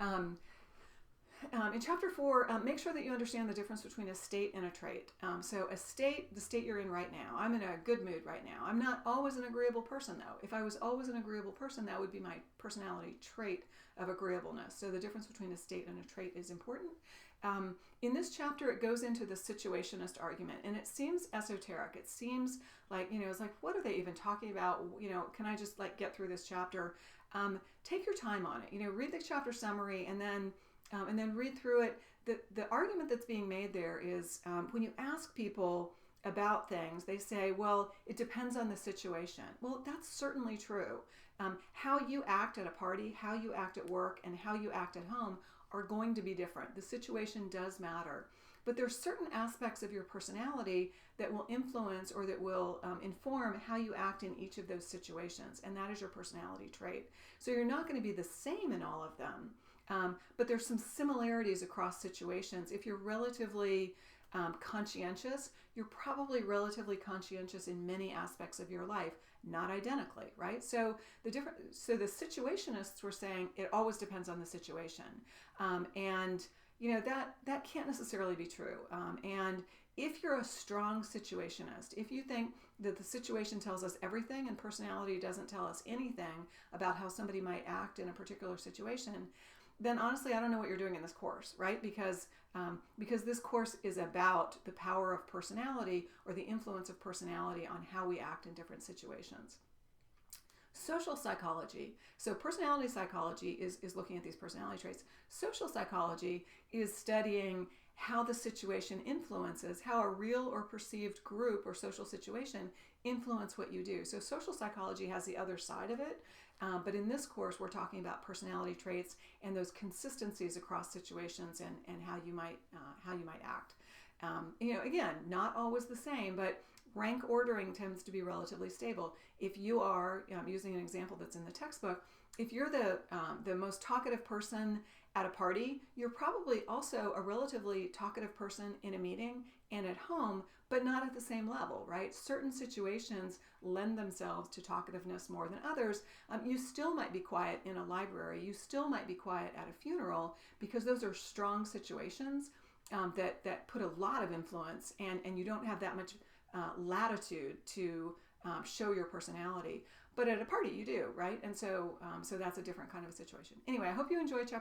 In chapter 4, make sure that you understand the difference between a state and a trait. So a state, the state you're in right now. I'm in a good mood right now. I'm not always an agreeable person, though. If I was always an agreeable person, that would be my personality trait of agreeableness. So the difference between a state and a trait is important. In this chapter, it goes into the situationist argument, and it seems esoteric. It seems like, it's like, what are they even talking about? Can I just get through this chapter? Take your time on it. Read the chapter summary and then read through it. The argument that's being made there is when you ask people about things, they say, well, it depends on the situation. Well, that's certainly true. How you act at a party, how you act at work, and how you act at home are going to be different. The situation does matter. But there's certain aspects of your personality that will influence or that will inform how you act in each of those situations, and that is your personality trait. So you're not going to be the same in all of them, but there's some similarities across situations. If you're relatively conscientious, you're probably relatively conscientious in many aspects of your life, not identically, right? So the situationists were saying it always depends on the situation, and that can't necessarily be true. And if you're a strong situationist, if you think that the situation tells us everything and personality doesn't tell us anything about how somebody might act in a particular situation, then honestly, I don't know what you're doing in this course, right? Because this course is about the power of personality or the influence of personality on how we act in different situations. Social psychology. So personality psychology is looking at these personality traits. Social psychology is studying how the situation influences, how a real or perceived group or social situation influence what you do. So social psychology has the other side of it. But in this course, we're talking about personality traits and those consistencies across situations and how you might act. Again, not always the same, but rank ordering tends to be relatively stable. If you are, using an example that's in the textbook, if you're the most talkative person at a party, you're probably also a relatively talkative person in a meeting and at home, but not at the same level, right? Certain situations lend themselves to talkativeness more than others. You still might be quiet in a library. You still might be quiet at a funeral because those are strong situations that put a lot of influence, and you don't have that much latitude to show your personality. But at a party, you do, right? And so that's a different kind of a situation. Anyway, I hope you enjoyed chapter